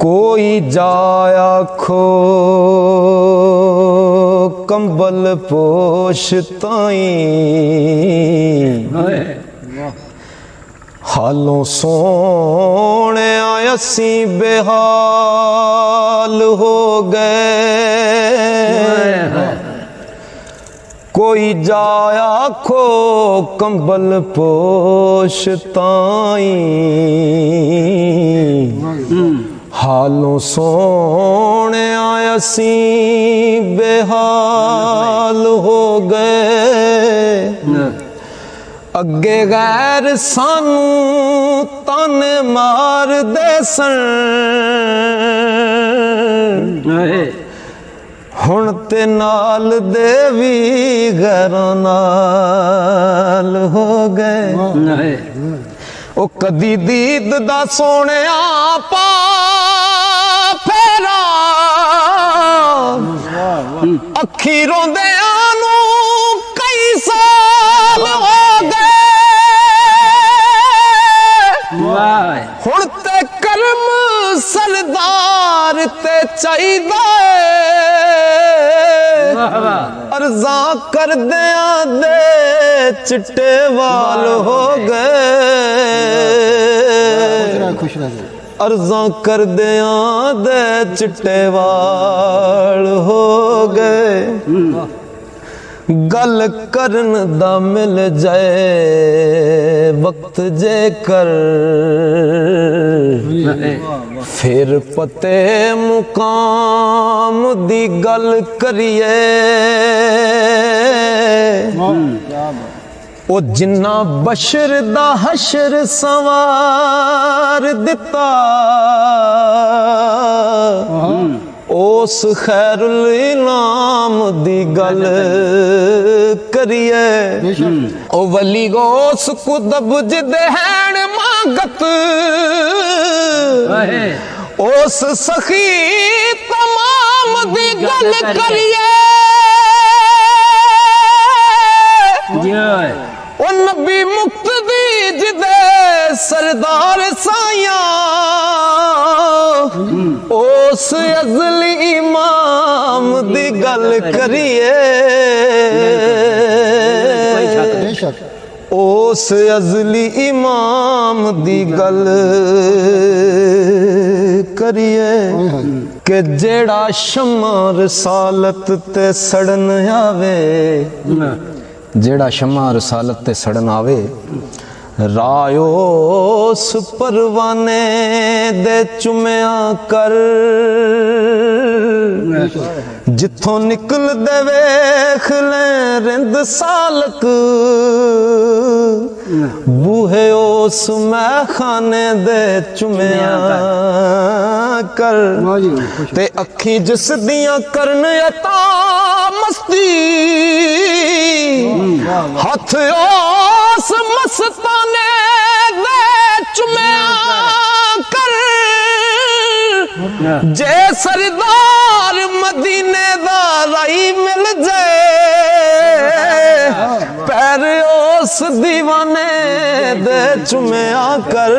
कोई जाया खो कंबल पोश ताई हालों सोने असी बेहाल हो गए। कोई जाया खो कंबल पोश ताई हालों सोने असी बेहाल हो गए। अगे गैर सानू ताने मार दे सन हुण ते नाल दे भी गैरां नाल हो गए। ओ कदी दीद दा सोने पा फेरा अखी रोंदे आनू कई साल हो गए। हुण ते कर्म सरदार ते चाहिदा अर्जा कर दिया दे चिट्टे वाल हो गए। अर्जा कर दिया दे चिट्टे वाल हो गए। गल करन दा मिल जाए वक्त जे कर फिर पते मुकाम दी गल करिए। ओ जिन्ना बशर दा हशर सवार दिता उस खैरुल इनाम दी गल करिए। ओ वली गोस कुदब जिदे हैन मांगत उस सखी तमाम दी गल करिए। ओ नबी मुक्तदी जिदे सरदार साया उस अज़ली इमाम दी गल करिए। उस अज़ली इमाम दी गल करिए कि जेड़ा शम्मा रसालत ते सड़न आवे। जेड़ा शम्मा रसालत ते सड़न आवे रायोस परवाने दे चुमिया कर जिथों निकल दे वेख ले रिंद सालक बूहे उस मैं खाने दे चुमिया कर ते अखी जिस दियां करन अता मस्ती हथ उस मस्ताने दे चुमिया कर। जे सरदार मदीने दा राई मिल जाए पैर उस दीवाने दे चुमिया कर।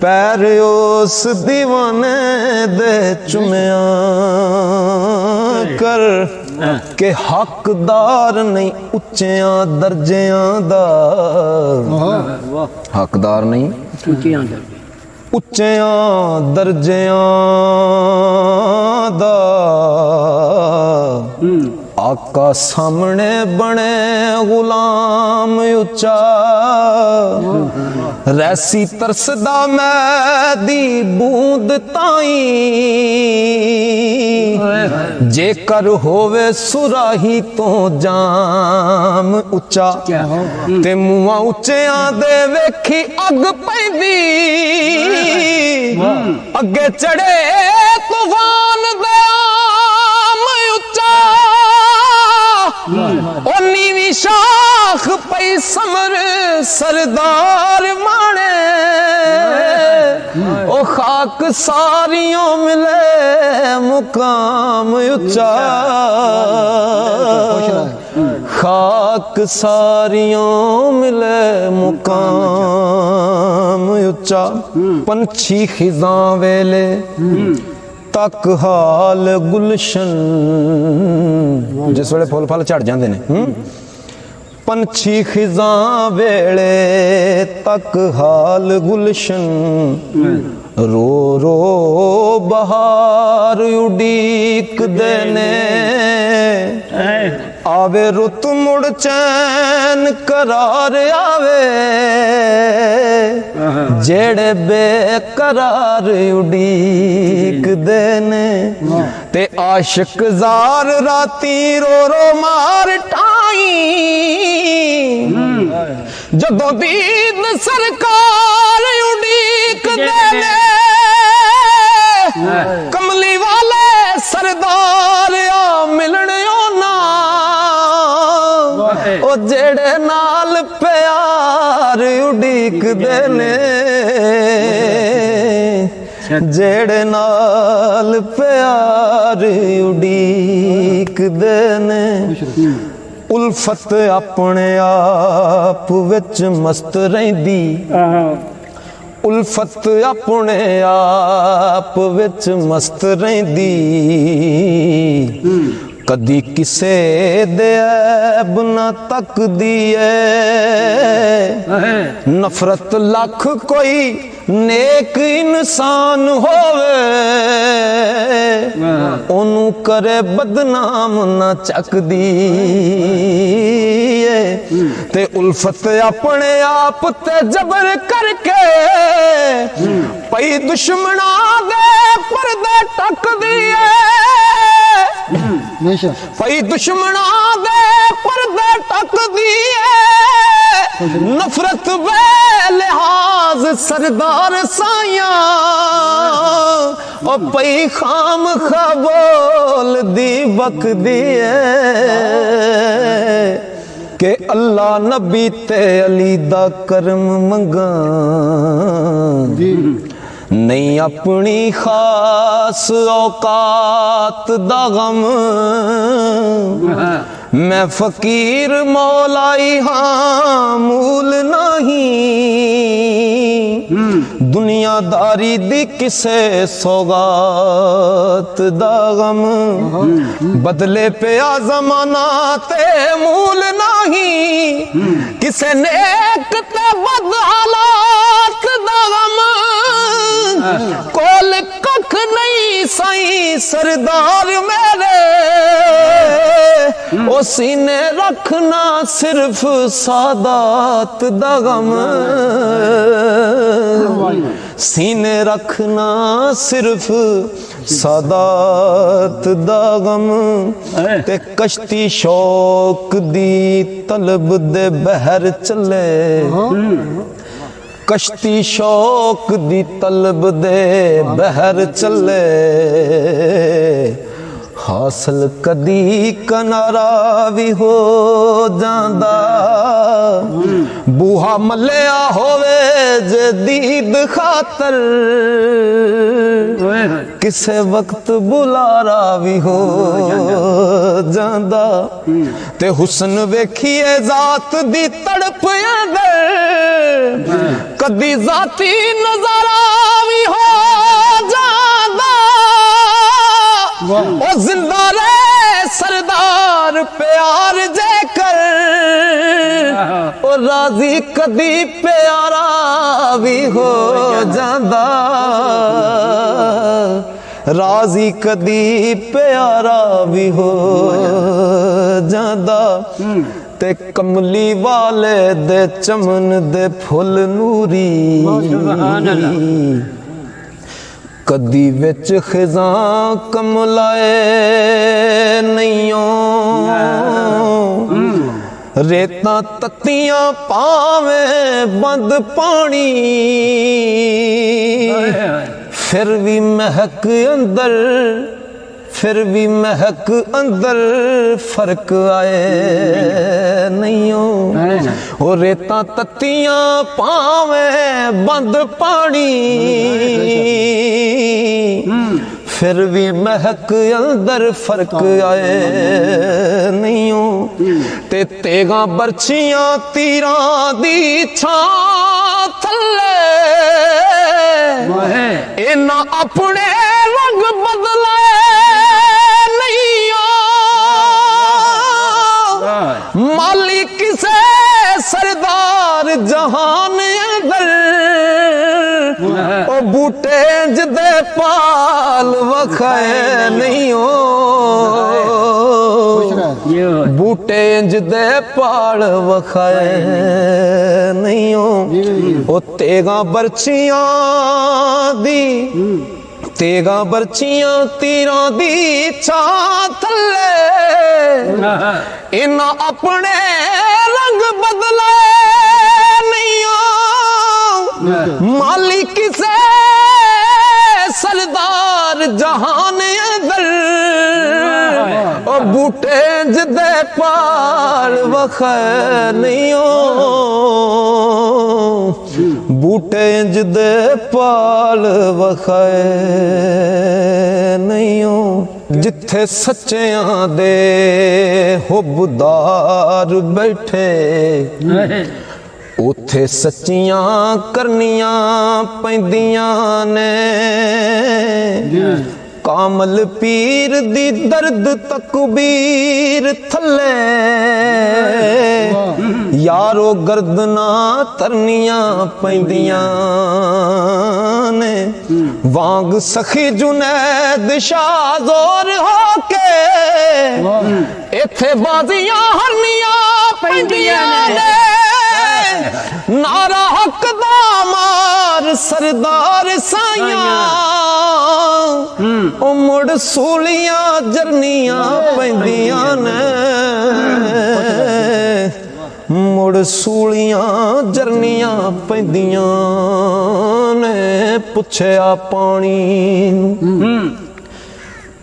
पैर उस दीवाने दे चुमिया कर के हकदार नहीं उच्चियां दर्जियां दा। हकदार नहीं उच्चियां दर्जियां दा। आका सामने बने गुलाम उच्चा रैसी तरसदा मैदी बूंद ताई जेकर होवे सुराही तो जाम उच्चा ते मुआ उच्चियां दे वेखी अग पैंदी अगे चढ़े तूफान दे आम उच्चा। ओ नीवी शाख पई समर सरदार माने ओ खाक सारियों मिले मुकाम उच्चा खाक सारियों मिले मुकाम उच्चा पंछी खिज़ां वेले तक हाल गुलशन जिस वेले फुल फल झड़ जाते हैं पंछी खिज़ां वेले तक हाल गुलशन रो रो बहार उड़ीक देने आवे रुत मुड़ चैन करार आवे जेड़े बेकरार उड़ीक देने ते आशिक जार राती रो रो मार टाई जदों दीद सरकार उड़ीक देने कमली वाले सरदार आ मिलने ना ओ जेड़े नाल प्यार उड़ीक देने जेड़े नाल प्यार उड़ीक देने उल्फत अपने आप विच मस्त रहिंदी उल्फत अपने आप विच मस्त रहिंदी कदी किसे दे ऐब ना तकदी है नफरत लख कोई नेक इंसान होवे ओनू करे बदनाम ना चकदी ते उल्फत अपने आप ते जबर करके पई दुश्मना दे पर्दे टकदी पई दुश्मना दे पर्दे टकदी नफरत बे लिहाज सरदार साया ओ पई खाम खबोल दी बकदी के अल्लाह नबी ते अली दा करम मंगा नहीं अपनी खास औकात दा गम मैं फकीर मौलाई हाँ मूल नहीं दुनियादारी दी किसे सौगात दा गम बदले पे आ जमाना ते मूल नहीं किसे नेक ते बद हालात दा गम कोल कख नहीं साई सरदार मेरे ओ सीने रखना सिर्फ सादात दा गम सीने रखना सिर्फ सादात दा गम ते कश्ती शौक दी तलब दे बहर चले कश्ती शौक दी तलब दे बहर चले हासिल कदी कनारा भी हो जांदा बूहा मलिया होवे जे दीद खातर किसे वक्त बुलारा भी हो जांदा ते हुस्न वेखिए जात दी तड़प अंदर कदी जाती नजारा भी हो जांदा ओ जिंदा रे सरदार प्यार जे कर ओ राजी कदी प्यारा भी हो जांदा राजी कदी प्यारा भी हो जांदा ते कमली वाले दे चमन दे फुल नूरी कदी विच खिज़ां कमलाए नईयों रेतां तत्तियां पावे बंद पानी फिर भी महक अंदर फिर भी महक अंदर फर्क आए नहीं हो रेता तत्तियां पावे बंद पानी फिर भी महक अंदर फर्क आए नहीं हो ते तेगा बरछियां तीरां दी छां थल्ले इना अपने रंग बदले नहीं हो माली किसे सरदार जहान अंदर ओ बूटे जदे पाल वखाए नहीं हो बूटे जदे पाल वखाए नहीं हो ओ तेगा बरछियां दी तेगा बरछियां तीरां दी छां थल्ले इना अपने रंग बदले नहीं हो मालिक से सरदार जहान अंदर और बूटे जदे पाल वखाए नहीं हो बूटे जदे पाल वखाए नहीं हो जिथे सच्चियां दे हुबदार बैठे उथे सच्चियां करनियां पैंदियां ने कामल पीर दी दर्द तकबीर थले यारो गर्दना तरनियां पैंदियां ने वांग सखी जुनैद शाह जोर होके इथे बाजियां हरनियां पैंदियां ने नारा हक दा मार सरदार साइयां ओ मुड़ सूलियां जरनियां पैंदियां ने मुड़ सूलियां जरनियां पैंदियां ने पुछया पानी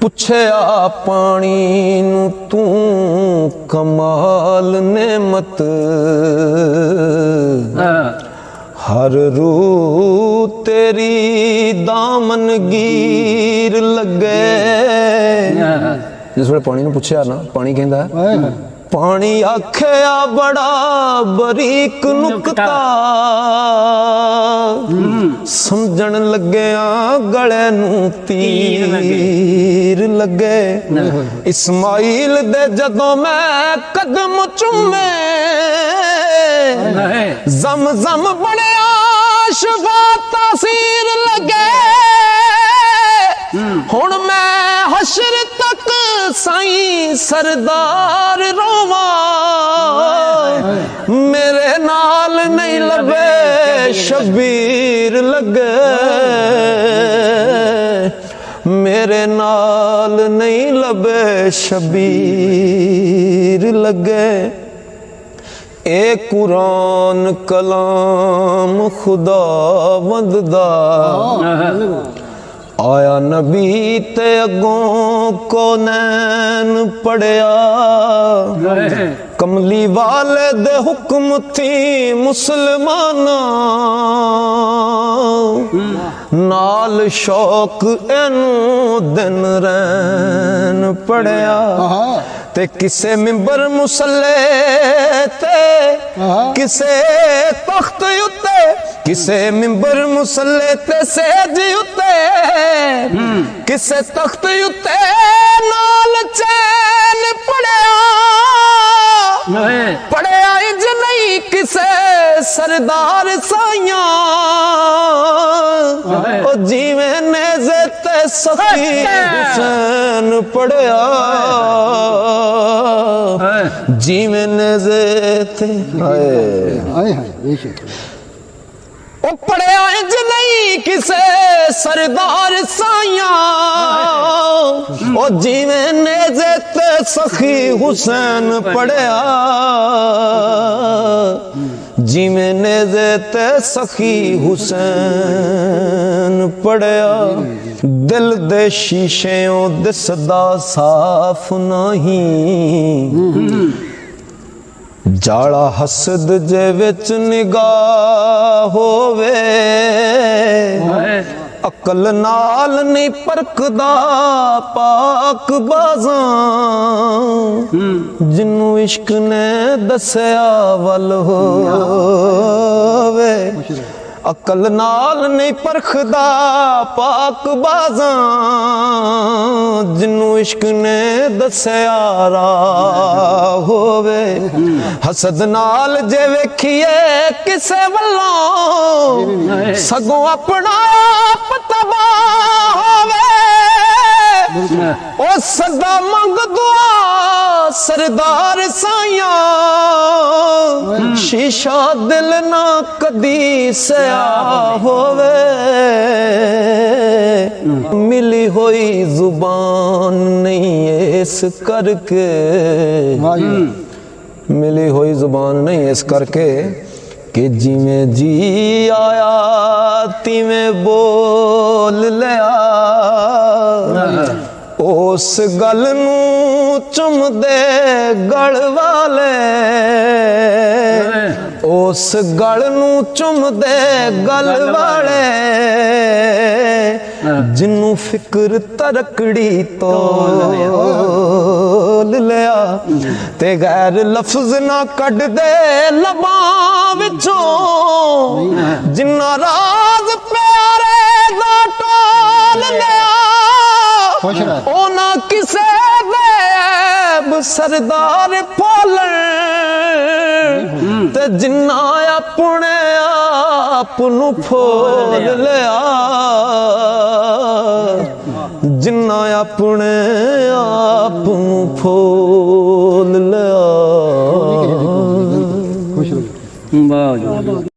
पुछया पानी नू तू कमाल नेमत हर रू तेरी दामनगीर लगे जिस वे पानी नू पुछया ना पानी कहंदा पानी आखिया बड़ा बरीक नुकता समझण लग्या गले नू तीर लगे इस्माइल दे जदों मैं कदम चूमे जम जम बड़िया शफा तासीर लगे हुण मैं हशर तक साईं सरदार रोवा मेरे नाल नहीं लबे शबीर लगे मेरे नाल नहीं लबे शबीर लगे ए कुरान कलाम खुदा वंददा आया नबी ते अगों को नैन पढ़िया कमली वाले दे हुक्म थी मुसलमाना नाल शौक एनू दिन रैन पढ़िया ते किसे मिंबर मुसल्ले ते किसे तख्त उत्ते किसे मिंबर मुसल्ले ते सेज उत्ते किसे तख्त उत्ते नाल चैन पढ़िया पढ़िया इंज नहीं किसे सरदार साइयां ओ जिवें नेज़े ते सखी हुसैन पढ़िया जिवें नेज़े ते हाय ओ पढ़िया इंज नहीं किसे सरदार साइयां ओ जिवें नेज़े ते सखी हुसैन पढ़िया जिवें नेज़े ते सखी हुसैन पढ़िया दिल दे शीशेओं दिसदा साफ नहीं जाड़ा हसद जे विच निगाह होवे ਅਕਲ ਨਾਲ ਨਹੀਂ ਪਰਖਦਾ ਪਾਕ ਬਾਜ਼ਾਂ ਜਿਨੂੰ ਇਸ਼ਕ ਨੇ ਦੱਸਿਆ ਵੱਲ ਹੋਵੇ ਅਕਲ ਨਾਲ ਨਹੀਂ ਪਰਖਦਾ ਪਾਕ ਬਾਜ਼ਾਂ ਜਿਨੂੰ ਇਸ਼ਕ ਨੇ ਦੱਸਿਆ ਰਾਹ ਹੋਵੇ ਹਸਦ ਨਾਲ ਜੇ ਵੇਖੀਏ ਕਿਸੇ ਵੱਲੋਂ ਸਗੋਂ ਆਪਣਾ ਆਪ ਤਬਾਹ ਹੋਵੇ ਉਹ ਸਦਾ ਮੰਗ ਦੁਆ ਸਰਦਾਰ ਸਾਈਆਂ ਸ਼ੀਸ਼ਾ ਦਿਲ ਨਾ ਕਦੀ ਸਿਆ ਹੋਵੇ ਮਿਲੀ ਹੋਈ ਜ਼ੁਬਾਨ ਨਹੀਂ ਇਸ ਕਰਕੇ ਮਿਲੀ ਹੋਈ ਜ਼ੁਬਾਨ ਨਹੀਂ ਇਸ ਕਰਕੇ ਕਿ ਜਿਵੇਂ ਜੀ ਆਇਆ ਤਿਵੇਂ ਬੋਲ ਲਿਆ ਉਸ ਗੱਲ ਨੂੰ ਚੁੰਮਦੇ ਗਲ ਵਾਲੇ ਉਸ ਗਲ ਨੂੰ ਚੁੰਮਦੇ ਗਲ ਵਾਲੇ ਜਿਨੂੰ ਫਿਕਰ ਤਰਕੜੀ ਤੋਲ ਲਿਆ ਤੇ ਗੈਰ ਲਫ਼ਜ਼ ਨਾ ਕੱਢਦੇ ਲਬਾਂ ਵਿੱਚੋਂ ਜਿੰਨਾ ਰਾਜ਼ ਪਿਆਰੇ ਦਾ ਟੋਲ ਲਿਆ ਉਹ ਨਾ ਕਿਸੇ ਦੇ ਸਰਦਾਰ ਫੋਲਣ ਤੇ ਜਿੰਨਾ ਆਪਣੇ ਆਪ ਨੂੰ ਫੋਲ ਲਿਆ ਜਿੰਨਾ ਆਪਣੇ ਆਪ ਨੂੰ ਫੋਲ ਲਿਆ ਵਾਹ